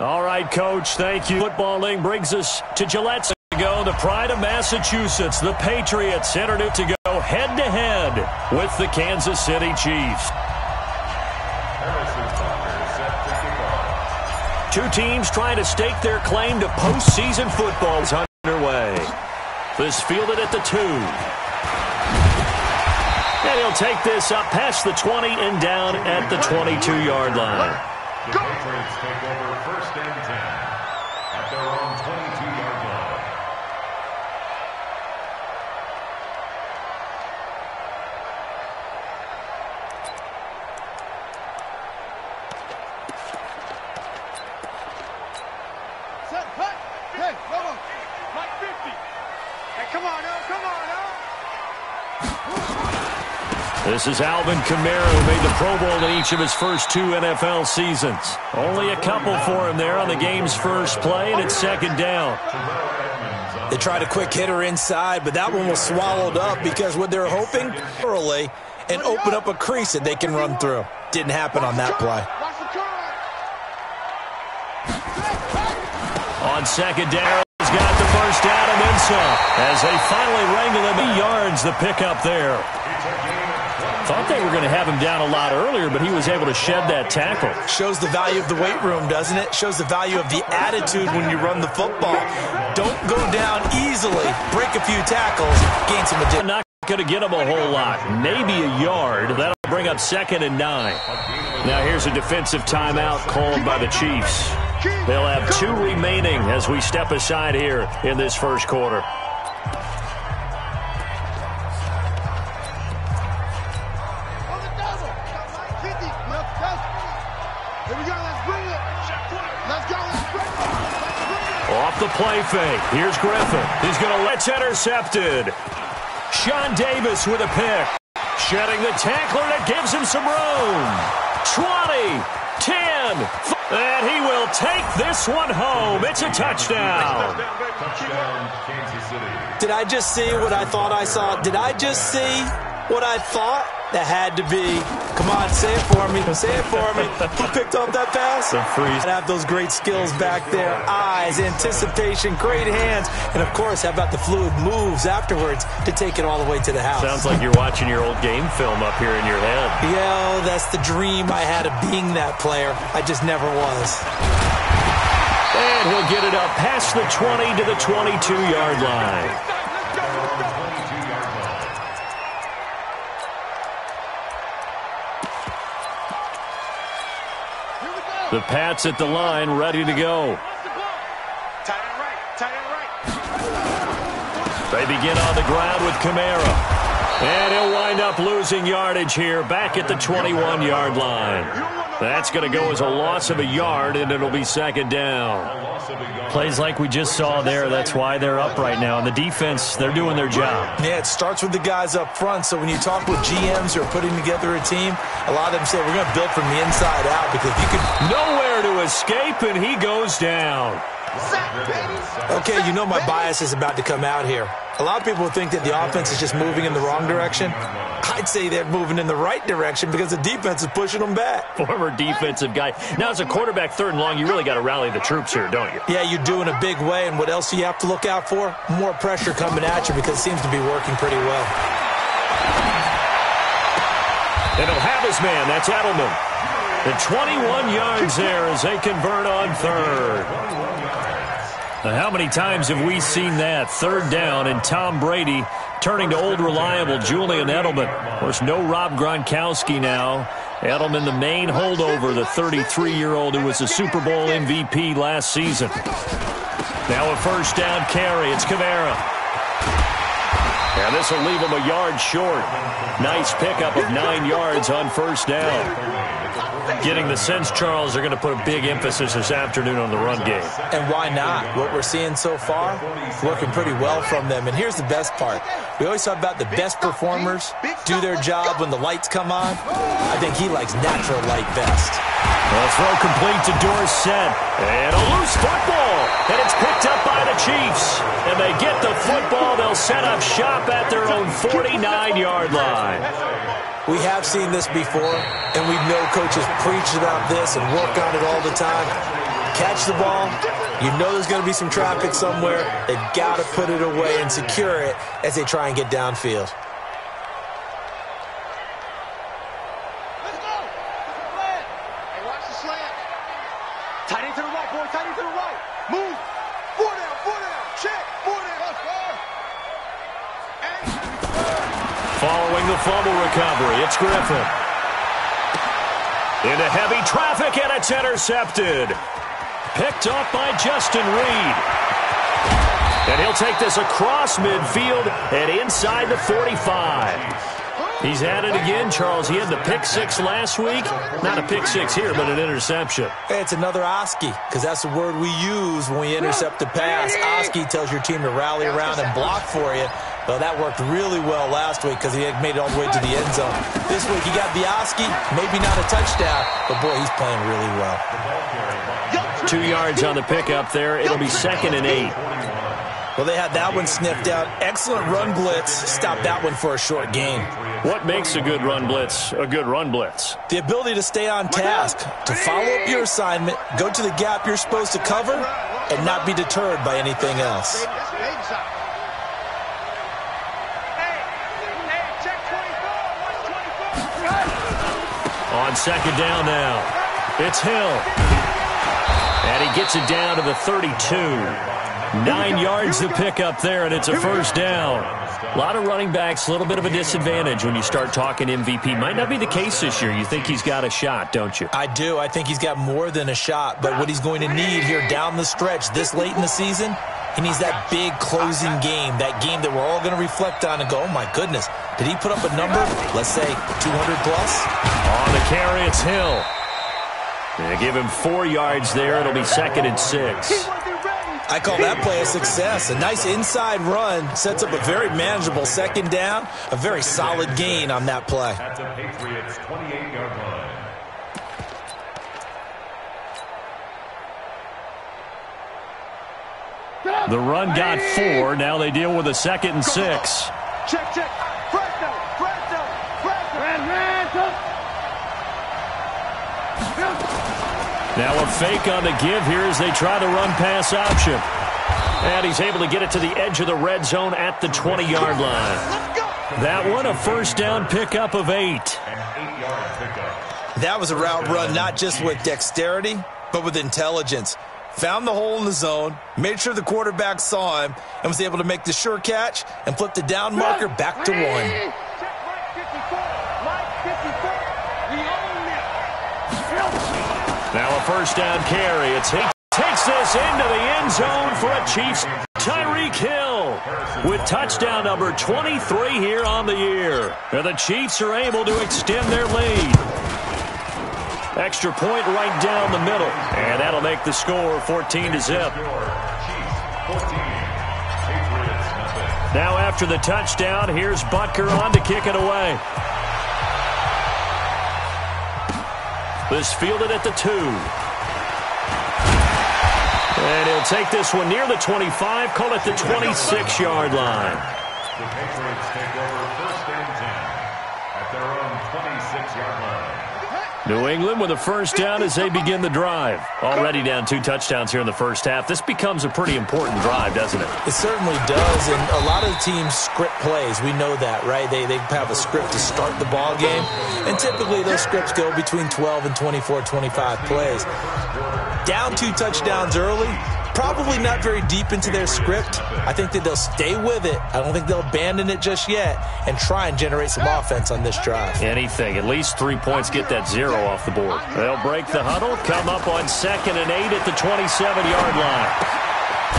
All right, Coach, thank you. Football league brings us to Gillette to go. The pride of Massachusetts, the Patriots, entered it to go head-to-head with the Kansas City Chiefs. Two teams trying to stake their claim to postseason football is underway. This fielded at the 2. And he'll take this up past the 20 and down at the 22-yard line. The Patriots take over 1st and 10 at their own 22-yard line. Hey, come on. Like 50. Hey, come on now, come on now. This is Alvin Kamara, who made the Pro Bowl in each of his first 2 NFL seasons. Only a couple for him there on the game's first play, and it's 2nd down. They tried a quick hitter inside, but that one was swallowed up because what they're hoping early and open up a crease that they can run through. Didn't happen on that play. On 2nd down, he's got the first down and then some. As they finally wrangle him 8 yards, the pickup there. Thought they were going to have him down a lot earlier, but he was able to shed that tackle. Shows the value of the weight room, doesn't it? Shows the value of the attitude when you run the football. Don't go down easily. Break a few tackles. Gain some additional. Not going to get him a whole lot. Maybe a yard. That'll bring up 2nd and 9. Now here's a defensive timeout called by the Chiefs. They'll have 2 remaining as we step aside here in this first quarter. Off the play fake. Here's Griffin. He's going to let's intercepted. Sean Davis with a pick. Shedding the tackler that gives him some room. 20, 10, and he will take this one home. It's a touchdown. Touchdown, Kansas City. Did I just see what I thought I saw? Did I just see what I thought? That had to be. Come on, say it for me. Say it for me. Who picked up that pass? The freeze. Have those great skills back there. Eyes, anticipation, great hands. And, of course, how about the fluid moves afterwards to take it all the way to the house? Sounds like you're watching your old game film up here in your head. Yeah, that's the dream I had of being that player. I just never was. And he'll get it up past the 20 to the 22-yard line. The Pats at the line, ready to go. They begin on the ground with Kamara. And he'll wind up losing yardage here back at the 21-yard line. That's going to go as a loss of a yard, and it'll be 2nd down. Plays like we just saw there, that's why they're up right now. And the defense, they're doing their job. Yeah, it starts with the guys up front. So when you talk with GMs who are putting together a team, a lot of them say we're going to build from the inside out because you can... Nowhere to escape, and he goes down. Okay, you know my bias is about to come out here. A lot of people think that the offense is just moving in the wrong direction. I'd say they're moving in the right direction because the defense is pushing them back. Former defensive guy. Now, as a quarterback, 3rd and long, you really got to rally the troops here, don't you? Yeah, you do in a big way. And what else do you have to look out for? More pressure coming at you because it seems to be working pretty well. And he'll have his man. That's Edelman. The 21 yards there as they convert on 3rd. Now, how many times have we seen that? 3rd down, and Tom Brady turning to old reliable Julian Edelman. Of course, no Rob Gronkowski now. Edelman, the main holdover, the 33-year-old who was the Super Bowl MVP last season. Now a 1st down carry. It's Kamara. And this will leave him a yard short. Nice pickup of 9 yards on 1st down. Getting the sense, Charles, they're going to put a big emphasis this afternoon on the run game. And why not? What we're seeing so far, working pretty well from them. And here's the best part. We always talk about the best performers do their job when the lights come on. I think he likes natural light best. Well, throw complete to Dorsett. And a loose football. And it's picked up by the Chiefs. And they get the football. They'll set up shop at their own 49-yard line. We have seen this before, and we know coaches preach about this and work on it all the time. catch the ball. You know there's going to be some traffic somewhere. They've got to put it away and secure it as they try and get downfield. Let's go. Hey, watch the slant. Tight end to the right, boy. Tight end to the right. Move. 4 down, 4 down. Check. 4 down. Let's go. Following the fumble recovery, it's Griffin. Into heavy traffic, and it's intercepted. Picked up by Justin Reed. And he'll take this across midfield and inside the 45. He's at it again, Charles. He had the pick six last week. Not a pick six here, but an interception. Hey, it's another Oski, because that's the word we use when we intercept the pass. Oski tells your team to rally around and block for you. Well, that worked really well last week because he had made it all the way to the end zone. This week he got the Oski, maybe not a touchdown, but boy, he's playing really well. 2 yards on the pickup there. It'll be 2nd and 8. Well, they had that one sniffed out. Excellent run blitz. Stopped that one for a short gain. What makes a good run blitz a good run blitz? The ability to stay on task, to follow up your assignment, go to the gap you're supposed to cover, and not be deterred by anything else. On 2nd down now, it's Hill. And he gets it down to the 32. 9 yards to pick up there, and it's a first down. A lot of running backs, a little bit of a disadvantage when you start talking MVP. Might not be the case this year. You think he's got a shot, don't you? I do. I think he's got more than a shot. But what he's going to need here down the stretch this late in the season, he needs that big closing game, that game that we're all going to reflect on and go, oh, my goodness, did he put up a number, let's say 200 plus? On the carry, it's Hill. They give him 4 yards there. It'll be 2nd and 6. I call that play a success. A nice inside run sets up a very manageable 2nd down, a very solid gain on that play. At the Patriots' 28-yard line. The run got 4. Now they deal with a 2nd and 6. Check, check. Fresno, Fresno, Fresno. Now a fake on the give here as they try the run-pass option. And he's able to get it to the edge of the red zone at the 20-yard line. That one, a first down pickup of 8. An 8-yard pickup. That was a route run not just with dexterity, but with intelligence. Found the hole in the zone, made sure the quarterback saw him, and was able to make the sure catch and flip the down marker back to 1. Now a first down carry. It's he takes this into the end zone for a Chiefs. Tyreek Hill with touchdown number 23 here on the year. And the Chiefs are able to extend their lead. Extra point right down the middle. And that'll make the score 14-0. Now after the touchdown, here's Butker on to kick it away. This fielded at the 2. And he'll take this one near the 25, call it the 26-yard line. The Patriots take over 1st and 10 at their own 26-yard line. New England with a first down as they begin the drive. Already down 2 touchdowns here in the first half. This becomes a pretty important drive, doesn't it? It certainly does, and a lot of the teams script plays. We know that, right? They have a script to start the ball game, and typically those scripts go between 12 and 24, 25 plays. Down 2 touchdowns early, probably not very deep into their script. I think that they'll stay with it. I don't think they'll abandon it just yet and try and generate some offense on this drive. Anything. At least 3 points, get that 0 off the board. They'll break the huddle, come up on 2nd and 8 at the 27-yard line.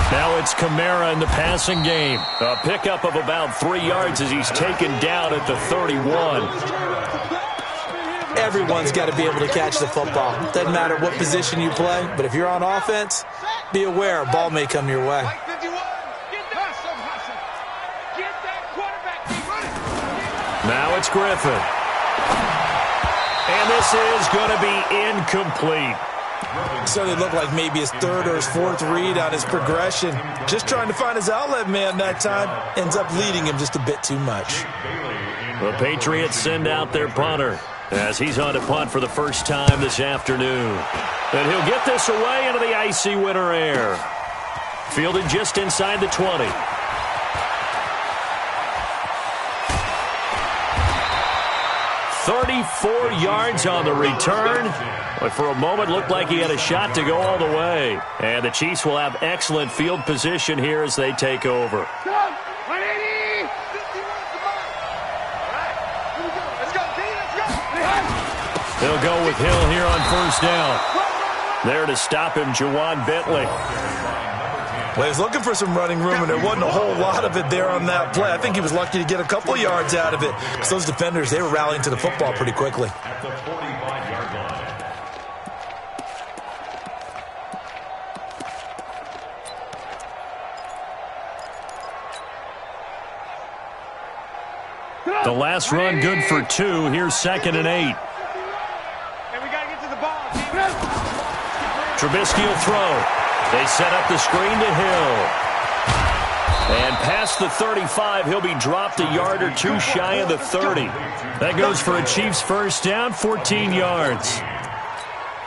Now it's Kamara in the passing game. A pickup of about 3 yards as he's taken down at the 31. Everyone's got to be able to catch the football. Doesn't matter what position you play, but if you're on offense, be aware a ball may come your way. Now it's Griffin. And this is going to be incomplete. So it looked like maybe his 3rd or his 4th read on his progression. Just trying to find his outlet man that time. Ends up leading him just a bit too much. The Patriots send out their punter. as he's on to punt for the first time this afternoon. And he'll get this away into the icy winter air. Fielded just inside the 20. "34 yards on the return, but for a moment looked like he had a shot to go all the way. And the Chiefs will have excellent field position here as they take over. They'll go with Hill here on first down. There to stop him, Juwan Bentley. Well, he was looking for some running room, and there wasn't a whole lot of it there on that play. I think he was lucky to get a couple yards out of it, because those defenders, they were rallying to the football pretty quickly. At the 45-yard line. The last run good for 2. Here's 2nd and 8. Trubisky will throw. They set up the screen to Hill. And past the 35, he'll be dropped a yard or 2 shy of the 30. That goes for a Chiefs first down, 14 yards.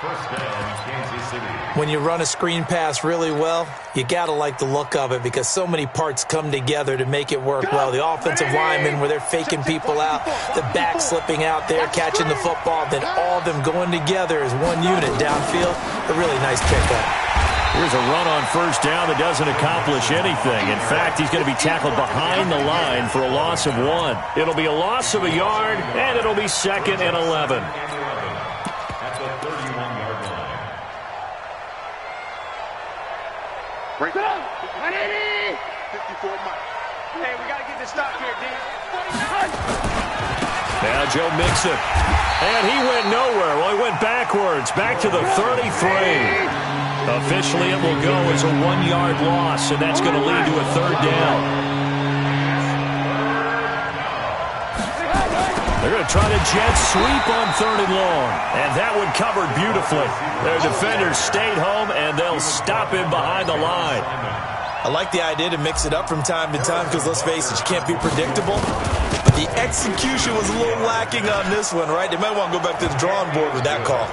First down, Kansas City. When you run a screen pass really well, you got to like the look of it because so many parts come together to make it work well. The offensive linemen, where they're faking people out, the back slipping out there, catching the football, then all of them going together as one unit downfield. A really nice pickup. Here's a run on first down that doesn't accomplish anything. In fact, he's going to be tackled behind the line for a loss of 1. It'll be a loss of a yard, and it'll be 2nd and 11. At the 31-yard line. Break it up. 54 Mike. Hey, we got to get this stop here, D. Now Joe Mixon. And he went nowhere. Well, he went backwards, back to the 33. Officially, it will go as a 1-yard loss, and that's going to lead to a 3rd down. They're going to try to jet sweep on 3rd and long, and that one covered beautifully. Their defenders stayed home, and they'll stop him behind the line. I like the idea to mix it up from time to time because, let's face it, you can't be predictable. But the execution was a little lacking on this one, right? They might want to go back to the drawing board with that call.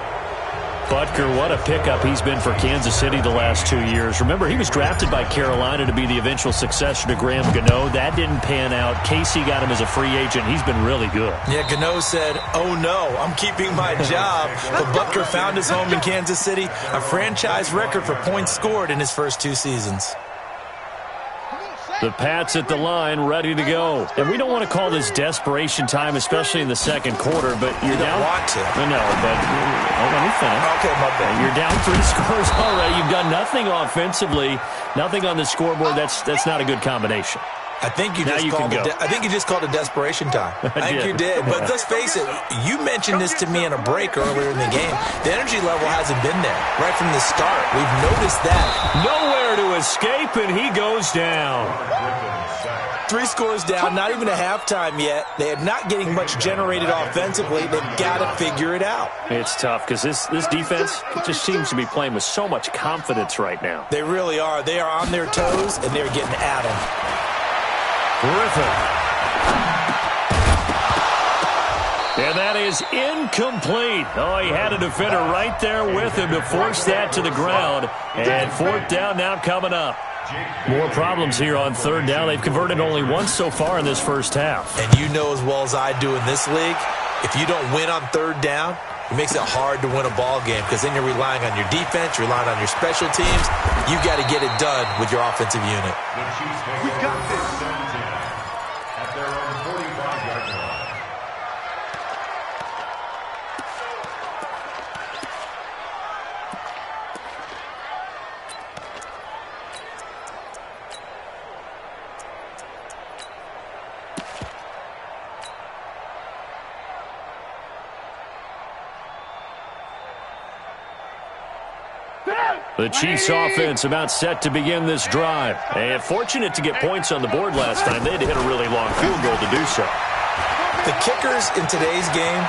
Butker, what a pickup he's been for Kansas City the last 2 years. Remember, he was drafted by Carolina to be the eventual successor to Graham Gano. That didn't pan out. Casey got him as a free agent. He's been really good. Yeah, Gano said, "Oh no, I'm keeping my job." But Butker found his home in Kansas City, a franchise record for points scored in his first 2 seasons. The Pats at the line, ready to go. And we don't want to call this desperation time, especially in the second quarter, but you're down. You don't want to. No, but let me finish. Okay, my bad. You're down 3 scores already. You've done nothing offensively, nothing on the scoreboard. That's not a good combination. I think you just called it desperation time. I think you did. But let's face it, you mentioned this to me in a break earlier in the game. The energy level hasn't been there right from the start. We've noticed that. Nowhere to escape, and he goes down. 3 scores down, not even a halftime yet. They are not getting much generated offensively. They've got to figure it out. It's tough because this defense just seems to be playing with so much confidence right now. They really are. They are on their toes, and they're getting at them. Griffin. And that is incomplete. Oh, he had a defender right there with him to force that to the ground. And 4th down now coming up. More problems here on 3rd down. They've converted only once so far in this first half. And you know as well as I do in this league, if you don't win on 3rd down, it makes it hard to win a ball game because then you're relying on your defense, you're relying on your special teams. You got to get it done with your offensive unit. We got this. At their own 45-yard line. The Chiefs offense about set to begin this drive. And fortunate to get points on the board last time. They had to hit a really long field goal to do so. The kickers in today's game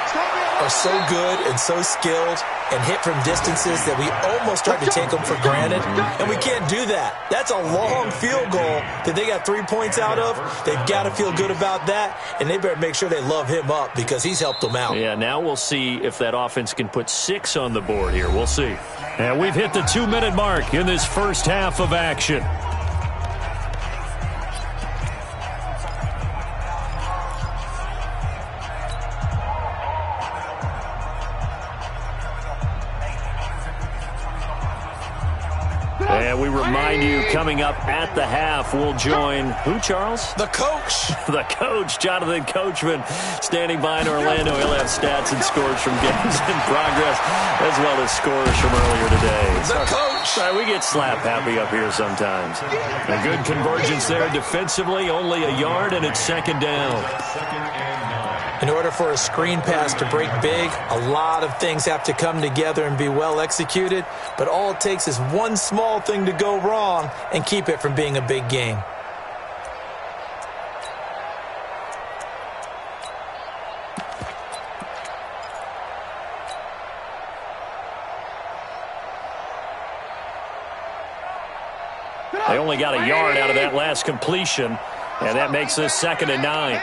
are so good and so skilled and hit from distances that we almost start to take them for granted, and we can't do that. That's a long field goal that they got 3 points out of. They've got to feel good about that, and they better make sure they love him up because he's helped them out. Yeah, now we'll see if that offense can put 6 on the board here. We'll see. And we've hit the 2-minute mark in this first half of action. And we remind you, coming up at the half, we'll join who, Charles? The coach. The coach, Jonathan Coachman, standing by in Orlando. He'll have stats and scores from games in progress, as well as scores from earlier today. The coach. Sorry, we get slap happy up here sometimes. A good convergence there defensively, only a yard, and it's second down. In order for a screen pass to break big, a lot of things have to come together and be well executed, but all it takes is one small thing to go wrong and keep it from being a big game. They only got a yard out of that last completion, and that makes this 2nd and 9.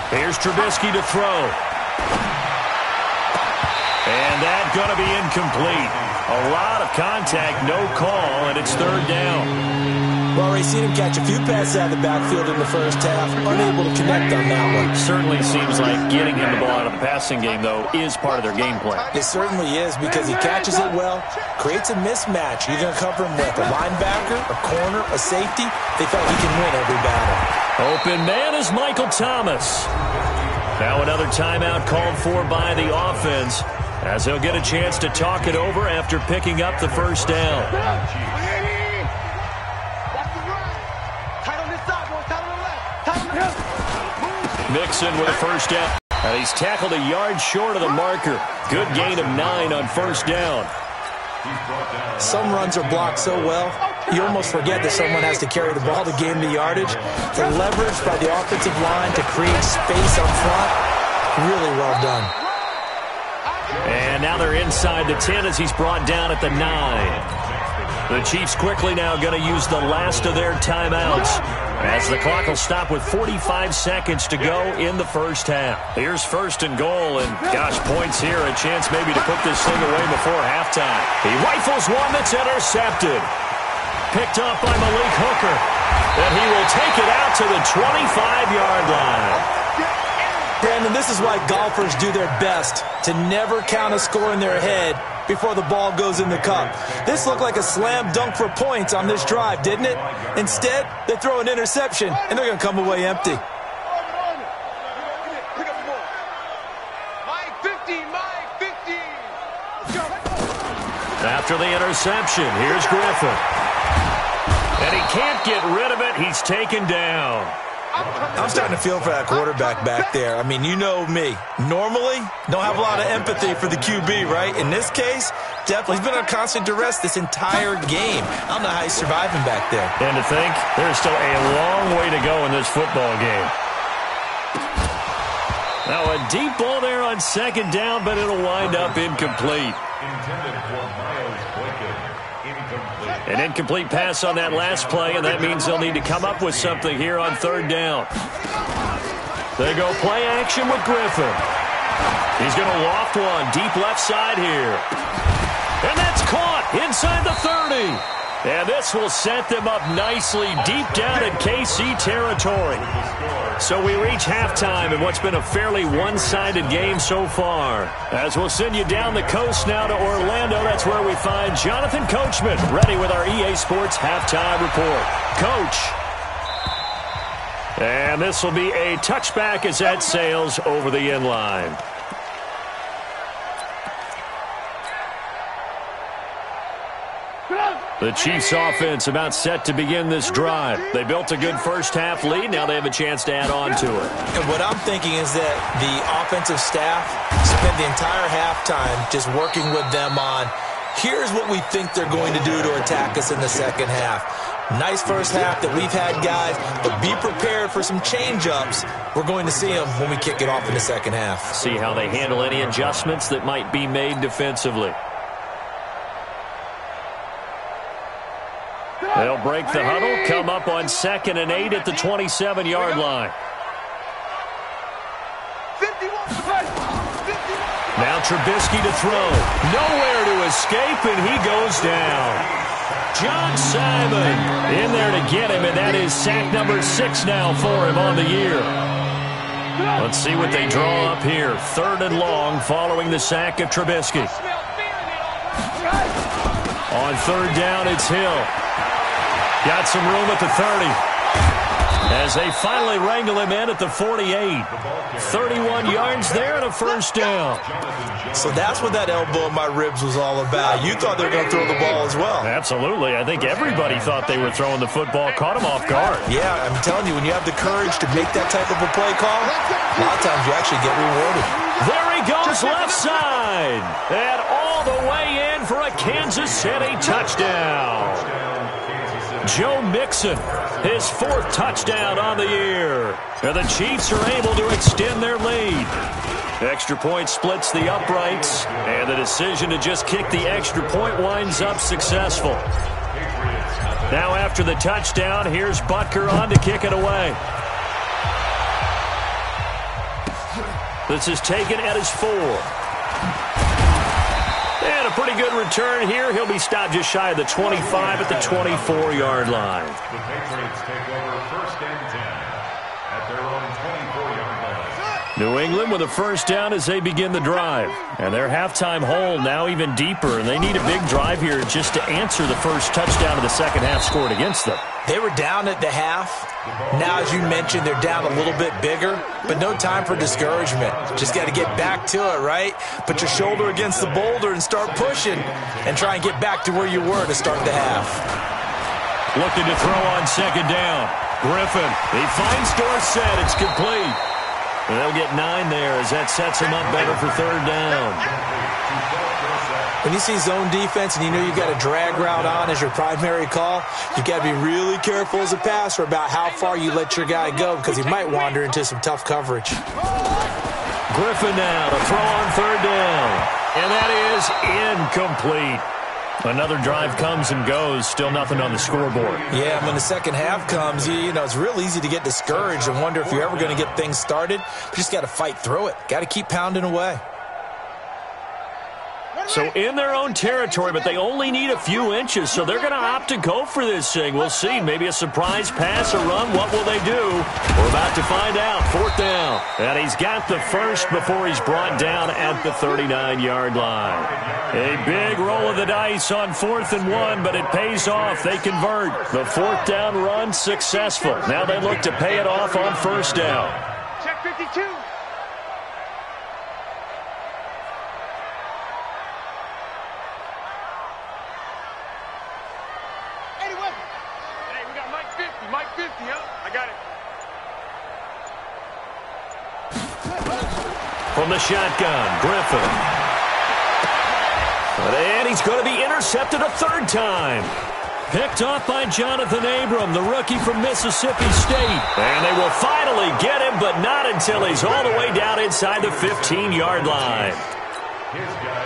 Here's Trubisky to throw. And that's going to be incomplete. A lot of contact, no call, and it's 3rd down. Well, we've seen him catch a few passes out of the backfield in the first half, unable to connect on that one. Certainly seems like getting him the ball out of the passing game, though, is part of their game plan. It certainly is because he catches it well, creates a mismatch. You're going to cover him with a linebacker, a corner, a safety. They felt he can win every battle. Open man is Michael Thomas. Now another timeout called for by the offense, as he'll get a chance to talk it over after picking up the first down. Mixon with a first down. And he's tackled a yard short of the marker. Good gain of 9 on first down. Some runs are blocked so well, you almost forget that someone has to carry the ball to gain the yardage. The leverage by the offensive line to create space up front, really well done. And now they're inside the 10 as he's brought down at the 9. The Chiefs quickly now going to use the last of their timeouts, as the clock will stop with 45 seconds to go in the first half. Here's 1st and goal, and gosh, points here, a chance maybe to put this thing away before halftime. He rifles one that's intercepted. Picked up by Malik Hooker, and he will take it out to the 25-yard line. Brandon, this is why golfers do their best to never count a score in their head before the ball goes in the cup. This looked like a slam dunk for points on this drive, didn't it? Instead, they throw an interception, and they're going to come away empty. After the interception, here's Griffin. And he can't get rid of it. He's taken down. I'm starting to feel for that quarterback back there. I mean, you know me. Normally, don't have a lot of empathy for the QB, right? In this case, definitely. He's been under constant duress this entire game. I don't know how he's surviving back there. And to think, there's still a long way to go in this football game. Now a deep ball there on 2nd down, but it'll wind up incomplete. Intended for Miles Boykin. Incomplete. An incomplete pass on that last play, and that means they'll need to come up with something here on 3rd down. They go play action with Griffin. He's going to loft one deep left side here. And that's caught inside the 30. And this will set them up nicely deep down in KC territory. So we reach halftime in what's been a fairly one-sided game so far. As we'll send you down the coast now to Orlando, that's where we find Jonathan Coachman, ready with our EA Sports halftime report. Coach. And this will be a touchback as that sails over the end line. The Chiefs offense about set to begin this drive. They built a good first half lead. Now they have a chance to add on to it. And what I'm thinking is that the offensive staff spent the entire halftime just working with them on, here's what we think they're going to do to attack us in the second half. Nice first half that we've had, guys, but be prepared for some change-ups. We're going to see them when we kick it off in the second half. See how they handle any adjustments that might be made defensively. They'll break the huddle, come up on 2nd and 8 at the 27-yard line. Now Trubisky to throw. Nowhere to escape, and he goes down. John Simon in there to get him, and that is sack number 6 now for him on the year. Let's see what they draw up here. 3rd and long following the sack of Trubisky. On 3rd down, it's Hill. Got some room at the 30. As they finally wrangle him in at the 48. 31 yards there and a first down. So that's what that elbow in my ribs was all about. You thought they were going to throw the ball as well. Absolutely. I think everybody thought they were throwing the football. Caught him off guard. Yeah, I'm telling you, when you have the courage to make that type of a play call, a lot of times you actually get rewarded. There he goes left side. And all the way in for a Kansas City touchdown. Joe Mixon, his 4th touchdown on the year. And the Chiefs are able to extend their lead. Extra point splits the uprights, and the decision to just kick the extra point winds up successful. Now after the touchdown, here's Butker on to kick it away. This is taken at his 4. And a pretty good return here. He'll be stopped just shy of the 25 at the 24-yard line. The Patriots take over 1st and 10 at their own 24-yard line. New England with a first down as they begin the drive. And their halftime hole now even deeper, and they need a big drive here just to answer the first touchdown of the second half scored against them. They were down at the half. Now, as you mentioned, they're down a little bit bigger, but no time for discouragement. Just got to get back to it, right? Put your shoulder against the boulder and start pushing and try and get back to where you were to start the half. Looking to throw on 2nd down. Griffin, he finds Dorsett. It's complete. And they'll get 9 there as that sets him up better for 3rd down. When you see zone defense and you know you've got a drag route on as your primary call, you've got to be really careful as a passer about how far you let your guy go because he might wander into some tough coverage. Griffin now to throw on 3rd down. And that is incomplete. Another drive comes and goes. Still nothing on the scoreboard. Yeah, when the second half comes, you know, it's real easy to get discouraged and wonder if you're ever going to get things started. You just got to fight through it. Got to keep pounding away. So in their own territory, but they only need a few inches, so they're going to opt to go for this thing. We'll see. Maybe a surprise pass or run. What will they do? We're about to find out. 4th down. And he's got the first before he's brought down at the 39-yard line. A big roll of the dice on 4th and 1, but it pays off. They convert. The 4th down run successful. Now they look to pay it off on 1st down. Check 52. Mike 50, huh? I got it. From the shotgun, Griffin. And he's going to be intercepted a 3rd time. Picked off by Jonathan Abram, the rookie from Mississippi State. And they will finally get him, but not until he's all the way down inside the 15-yard line.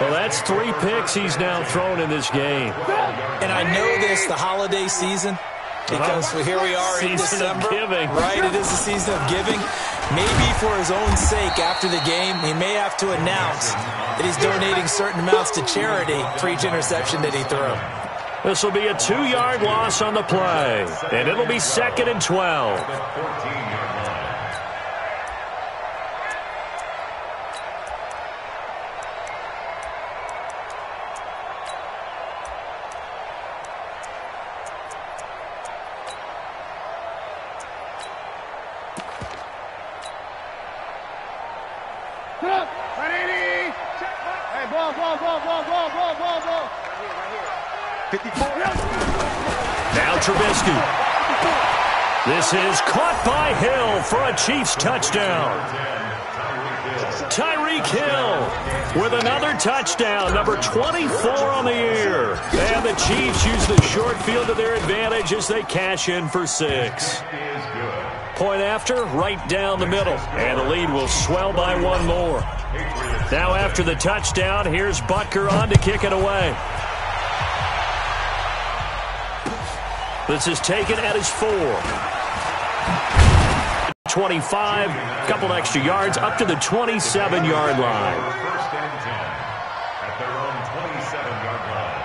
Well, that's 3 picks he's now thrown in this game. And I know this, the holiday season, because here we are in December, right? It is the season of giving. Maybe for his own sake, after the game, he may have to announce that he's donating certain amounts to charity for each interception that he threw. This will be a 2-yard loss on the play, and it'll be 2nd and 12. Now Trubisky. This is caught by Hill for a Chiefs touchdown. Tyree Tyreek Hill with another touchdown, number 24 on the year. And the Chiefs use the short field to their advantage as they cash in for 6. Point after, right down the middle. And the lead will swell by one more. Now after the touchdown, here's Butker on to kick it away. This is taken at his 4. 25, a couple extra yards, up to the 27-yard line. First and 10 at their own 27-yard line.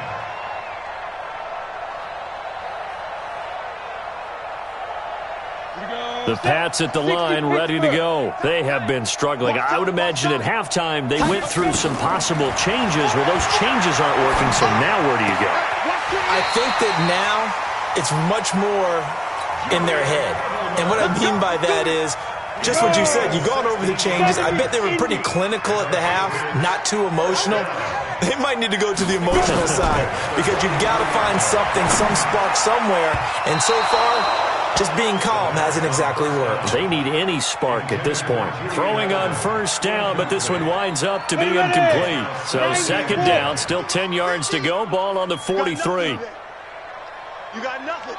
The Pats at the line, ready to go. They have been struggling. I would imagine at halftime they went through some possible changes. Well, those changes aren't working, so now where do you go? I think that now it's much more in their head. And what I mean by that is just what you said. You've gone over the changes. I bet they were pretty clinical at the half, not too emotional. They might need to go to the emotional side because you've got to find something, some spark somewhere. And so far, just being calm hasn't exactly worked. They need any spark at this point. Throwing on first down, but this one winds up to be incomplete. So second down, still 10 yards to go. Ball on the 43. You got nothing.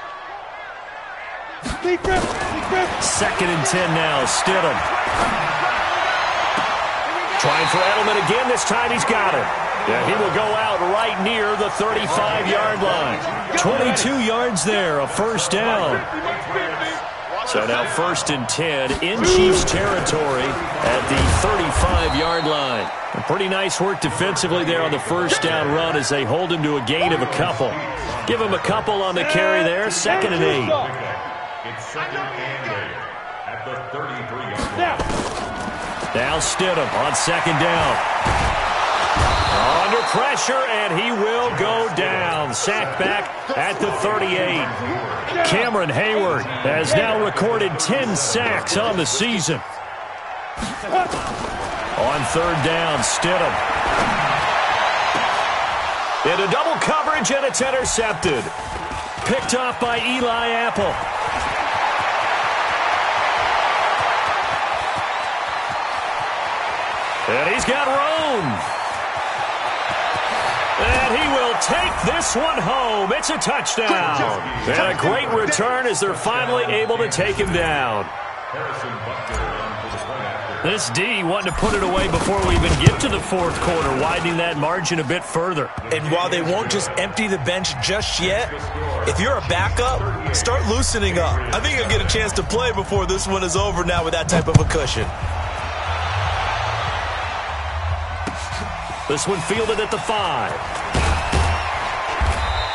Second and 10 now. Stidham. Trying for Edelman again. This time he's got it. Yeah, he will go out right near the 35-yard line. 22 yards there, a first down. So now first and 10 in Chiefs territory at the 35-yard line. A pretty nice work defensively there on the first down run as they hold him to a gain of a couple. Give him a couple on the carry there, second and 8. It's second and 8 at the 33-yard line. Now Stidham on second down. Under pressure, and he will go down. Sacked back at the 38. Cameron Hayward has now recorded 10 sacks on the season. On third down, Stidham. Into double coverage, and it's intercepted. Picked off by Eli Apple. And he's got room. And he will take this one home. It's a touchdown. And a great return as they're finally able to take him down. This D wanting to put it away before we even get to the fourth quarter, widening that margin a bit further. And while they won't just empty the bench just yet, if you're a backup, start loosening up. I think you'll get a chance to play before this one is over now with that type of a cushion. This one fielded at the 5.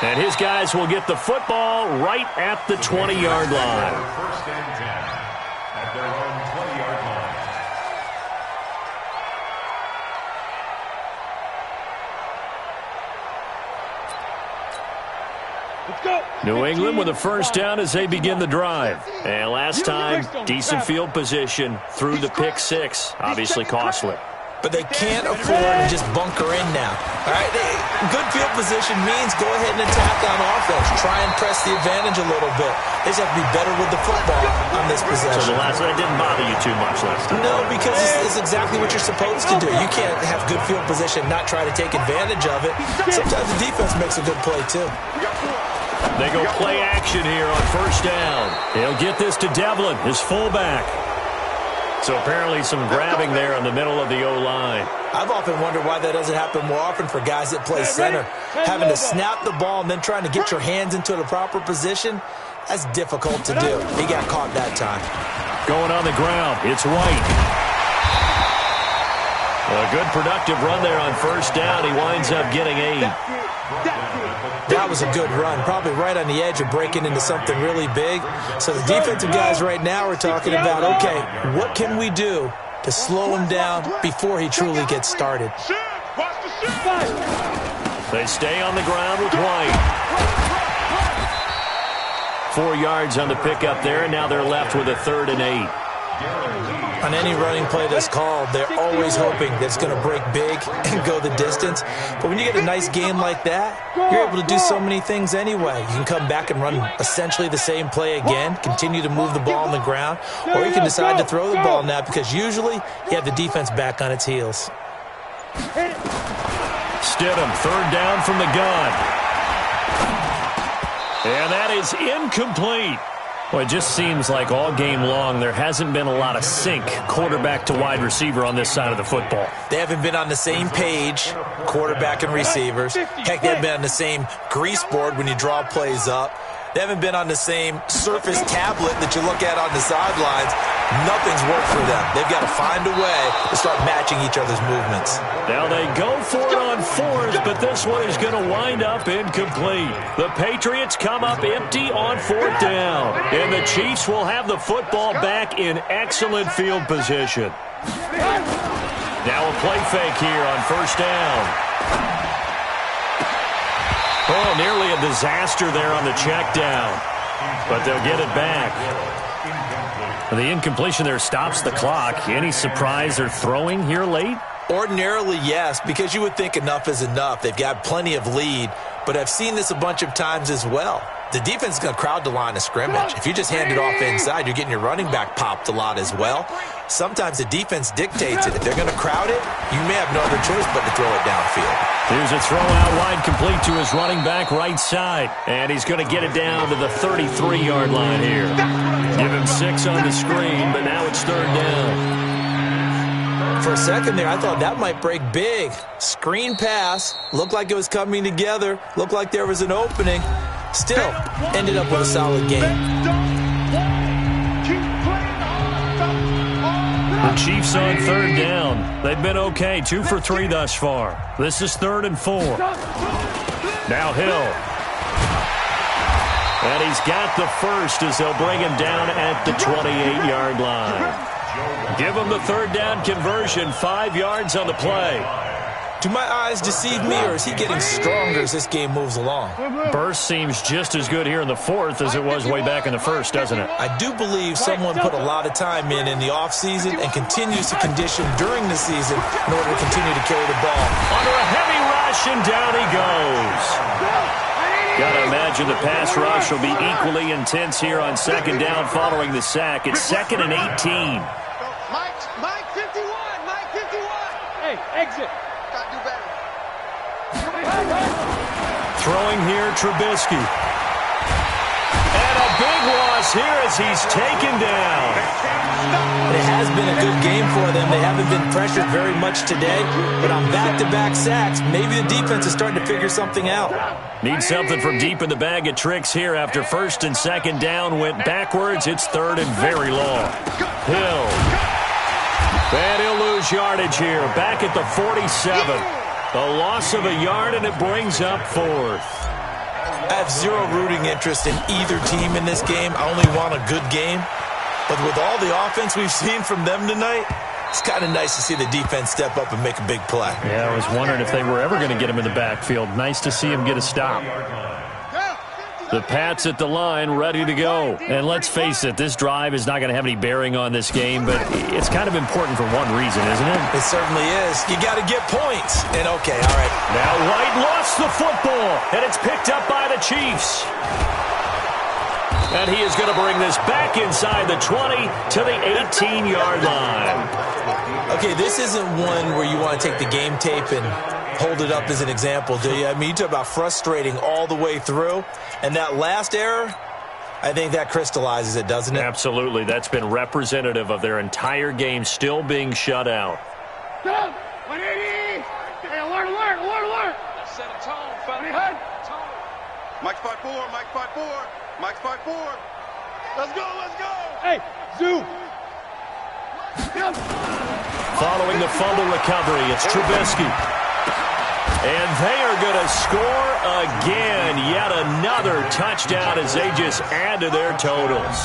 And his guys will get the football right at the 20-yard line. First and 10 at their own 20-yard line. Let's go. New England with a first down as they begin the drive. And last time, decent field position through the pick 6. Obviously costly. But they can't afford to just bunker in now. All right, good field position means go ahead and attack on offense. Try and press the advantage a little bit. They just have to be better with the football on this possession. So the last one didn't bother you too much last time. No, because it's exactly what you're supposed to do. You can't have good field position, not try to take advantage of it. Sometimes the defense makes a good play, too. They go play action here on first down. He'll get this to Devlin, his fullback. So apparently some grabbing there in the middle of the O-line. I've often wondered why that doesn't happen more often for guys that play center. Having to snap the ball and then trying to get your hands into the proper position, that's difficult to do. He got caught that time. Going on the ground, it's White. A good productive run there on first down. He winds up getting 8. That was a good run, probably right on the edge of breaking into something really big. So the defensive guys right now are talking about, okay, what can we do to slow him down before he truly gets started? They stay on the ground with White. 4 yards on the pickup there, and now they're left with a 3rd and 8. On any running play that's called, they're always hoping that it's going to break big and go the distance. But when you get a nice game like that, you're able to do so many things anyway. You can come back and run essentially the same play again, continue to move the ball on the ground, or you can decide to throw the ball now because usually you have the defense back on its heels. Stidham, third down from the gun. And that is incomplete. Well, it just seems like all game long there hasn't been a lot of sync quarterback to wide receiver on this side of the football. They haven't been on the same page, quarterback and receivers. Heck, they haven't been on the same grease board when you draw plays up. They haven't been on the same Surface tablet that you look at on the sidelines. Nothing's worked for them. They've got to find a way to start matching each other's movements. Now they go for it on fours, but this one is going to wind up incomplete. The Patriots come up empty on fourth down, and the Chiefs will have the football back in excellent field position. Now a play fake here on first down. Oh, nearly a disaster there on the check down, but they'll get it back. The incompletion there stops the clock. Any surprise they're throwing here late? Ordinarily, yes, because you would think enough is enough. They've got plenty of lead, but I've seen this a bunch of times as well. The defense is going to crowd the line of scrimmage. If you just hand it off inside, you're getting your running back popped a lot as well. Sometimes the defense dictates it. If they're going to crowd it, you may have no other choice but to throw it downfield. Here's a throw out wide complete to his running back right side. And he's going to get it down to the 33-yard line here. Give him 6 on the screen, but now it's third down. For a second there, I thought that might break big. Screen pass. Looked like it was coming together. Looked like there was an opening. Still, ended up with a solid game. The Chiefs on third down. They've been okay, 2 for 3 thus far. This is 3rd and 4. Now Hill. And he's got the first as they'll bring him down at the 28-yard line. Give him the third down conversion, 5 yards on the play. Do my eyes deceive me, or is he getting stronger as this game moves along? Burst seems just as good here in the 4th as it was way back in the 1st, doesn't it? I do believe someone put a lot of time in the offseason and continues to condition during the season in order to continue to carry the ball. Under a heavy rush, and down he goes. Got to imagine the pass rush will be equally intense here on second down following the sack. It's 2nd and 18. Mike 51, Mike 51. Hey, exit. Got to do better. Throwing here, Trubisky. And a big loss here as he's taken down. It has been a good game for them. They haven't been pressured very much today, but on back-to-back sacks, maybe the defense is starting to figure something out. Need something from deep in the bag of tricks here after 1st and 2nd down went backwards. It's 3rd and very long. Hill. And he'll lose yardage here. Back at the 47. A loss of a yard, and it brings up 4th. I have zero rooting interest in either team in this game. I only want a good game. But with all the offense we've seen from them tonight, it's kind of nice to see the defense step up and make a big play. Yeah, I was wondering if they were ever going to get him in the backfield. Nice to see him get a stop. The Pats at the line, ready to go. And let's face it, this drive is not going to have any bearing on this game, but it's kind of important for one reason, isn't it? It certainly is. You got to get points. And okay, all right. Now White lost the football, and it's picked up by the Chiefs. And he is going to bring this back inside the 20 to the 18-yard line. Okay, this isn't one where you want to take the game tape and hold it up as an example, do you? I mean, you talk about frustrating all the way through. And that last error, I think that crystallizes it, doesn't it? Absolutely. That's been representative of their entire game still being shut out. 180! Hey, alert, alert, alert, alert! Let's set a tone, fella. Mike's 5-4, Mike's 5-4, Mike's 5-4. Let's go, let's go! Hey, Zoo! Following the fumble recovery, it's Trubisky. And they are going to score again. Yet another touchdown as they just add to their totals.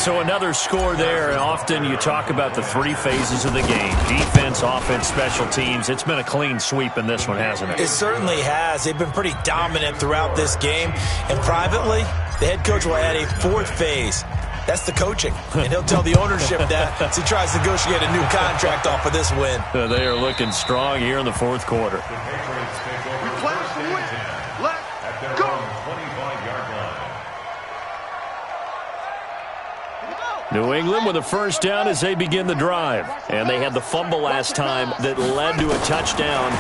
So another score there. Often you talk about the 3 phases of the game. Defense, offense, special teams. It's been a clean sweep in this one, hasn't it? It certainly has. They've been pretty dominant throughout this game. And privately, the head coach will add a 4th phase. That's the coaching. And he'll tell the ownership that as he tries to negotiate a new contract off of this win. They are looking strong here in the fourth quarter. Let's go. 25-yard line. New England with a first down as they begin the drive. And they had the fumble last time that led to a touchdown.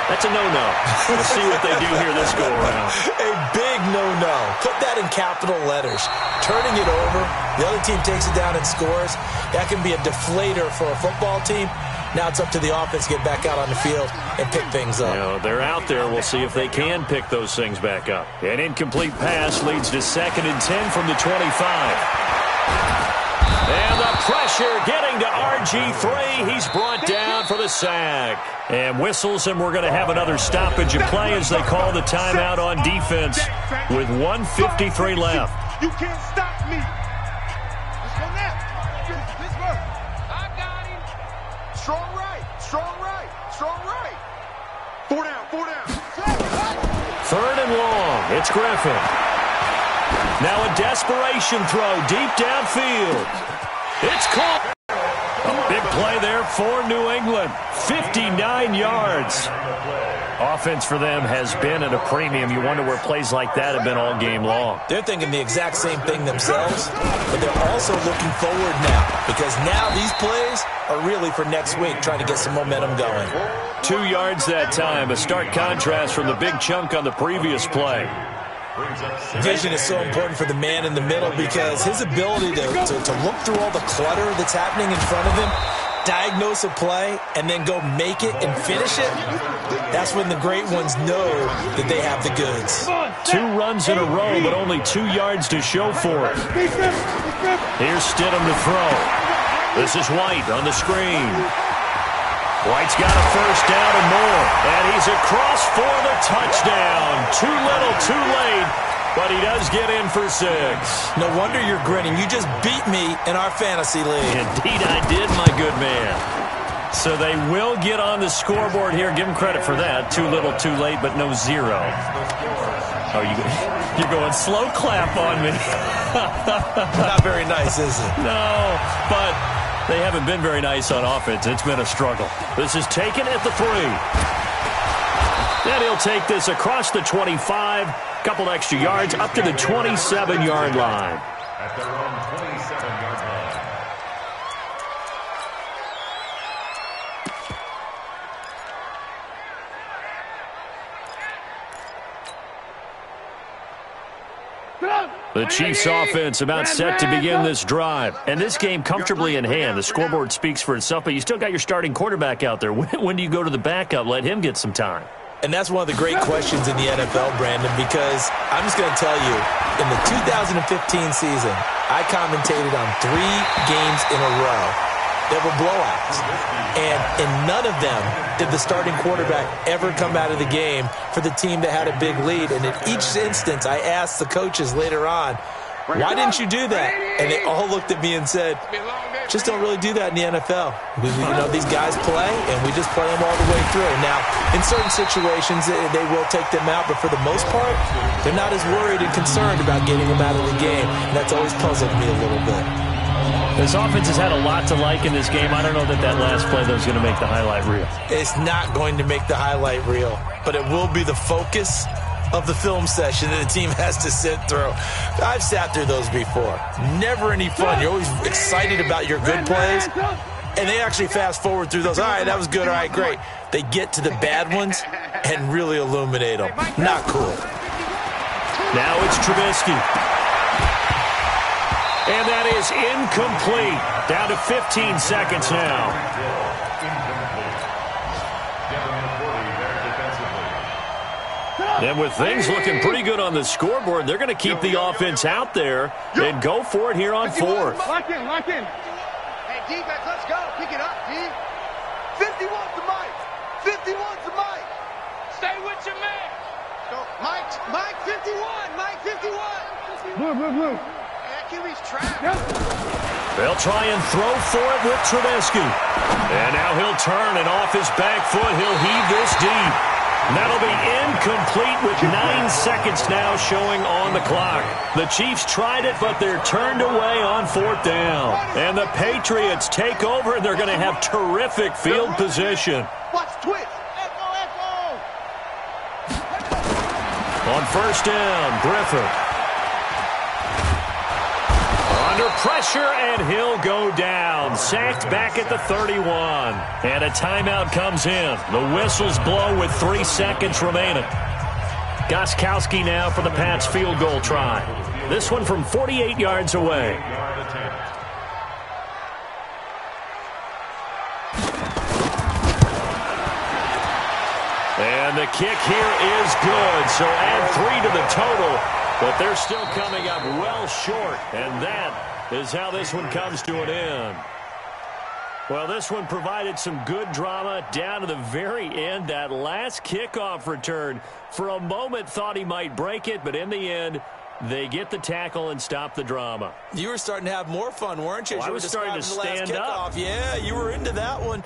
That's a no-no. We'll see what they do here this go-around. A big no-no. Put that in capital letters. Turning it over, the other team takes it down and scores. That can be a deflator for a football team. Now it's up to the offense to get back out on the field and pick things up. You know, they're out there. We'll see if they can pick those things back up. An incomplete pass leads to 2nd and 10 from the 25. And the pressure getting to RG3. He's brought down for the sack. And whistles, and we're going to have another stoppage of play as they call the timeout on defense with 1:53 left. You can't stop me. Let's go now. Let's go. I got him. Strong right. Strong right. Strong right. 4 down. 4 down. 3rd and long. It's Griffin. Now a desperation throw deep downfield. It's caught. A big play there for New England. 59 yards. Offense for them has been at a premium. You wonder where plays like that have been all game long. They're thinking the exact same thing themselves, but they're also looking forward now because now these plays are really for next week, trying to get some momentum going. 2 yards that time. A stark contrast from the big chunk on the previous play. Vision is so important for the man in the middle because his ability to look through all the clutter that's happening in front of him, diagnose a play, and then go make it and finish it, that's when the great ones know that they have the goods. 2 runs in a row, but only 2 yards to show for it. Here's Stidham to throw. This is White on the screen. White's got a first down and more, and he's across for the touchdown. Too little, too late, but he does get in for 6. No wonder you're grinning. You just beat me in our fantasy league. Indeed I did, my good man. So they will get on the scoreboard here. Give them credit for that. Too little, too late, but no 0. Oh, you're going slow clap on me. Not very nice, is it? No, but they haven't been very nice on offense. It's been a struggle. This is taken at the 3. Then he'll take this across the 25, couple extra yards, up to the 27-yard line. At their own 27-yard line. The Chiefs offense about set to begin this drive. And this game comfortably in hand. The scoreboard speaks for itself, but you still got your starting quarterback out there. When do you go to the backup? Let him get some time. And that's one of the great questions in the NFL, Brandon, because I'm just going to tell you, in the 2015 season, I commentated on 3 games in a row that were blowouts. And in none of them did the starting quarterback ever come out of the game for the team that had a big lead. And in each instance, I asked the coaches later on, why didn't you do that? And they all looked at me and said, just don't really do that in the NFL. These guys play, and we just play them all the way through. Now, in certain situations, they will take them out, but for the most part, they're not as worried and concerned about getting them out of the game. And that's always puzzled me a little bit. This offense has had a lot to like in this game. I don't know that last play, though, is going to make the highlight reel. It's not going to make the highlight reel, but it will be the focus of the film session that the team has to sit through. I've sat through those before. Never any fun. You're always excited about your good plays, and they actually fast forward through those. All right, that was good. All right, great. They get to the bad ones and really illuminate them. Not cool. Now it's Trubisky. And that is incomplete. Down to 15 seconds now. And with things looking pretty good on the scoreboard, they're going to keep the offense out there and go for it here on 4th. Lock in, lock in. Hey, defense, let's go. Pick it up, D. 51's the Mike. 51's the Mike. Stay with your man. Go, Mike 51. Mike 51. Blue. That QB's trapped. Yep. They'll try and throw for it with Trubisky. And now he'll turn, and off his back foot, he'll heave this deep. That'll be incomplete with 9 seconds now showing on the clock. The Chiefs tried it, but they're turned away on 4th down. And the Patriots take over, and they're going to have terrific field position. Watch twitch. On 1st down, Griffin. Under pressure, and he'll go down. Sacked back at the 31. And a timeout comes in. The whistles blow with 3 seconds remaining. Gostkowski now for the Pats field goal try. This one from 48 yards away. And the kick here is good. So add 3 to the total. But they're still coming up well short, and that is how this one comes to an end. Well, this one provided some good drama down to the very end. That last kickoff return, for a moment thought he might break it, but in the end, they get the tackle and stop the drama. You were starting to have more fun, weren't you? Well, I was starting to stand up. Yeah, you were into that one.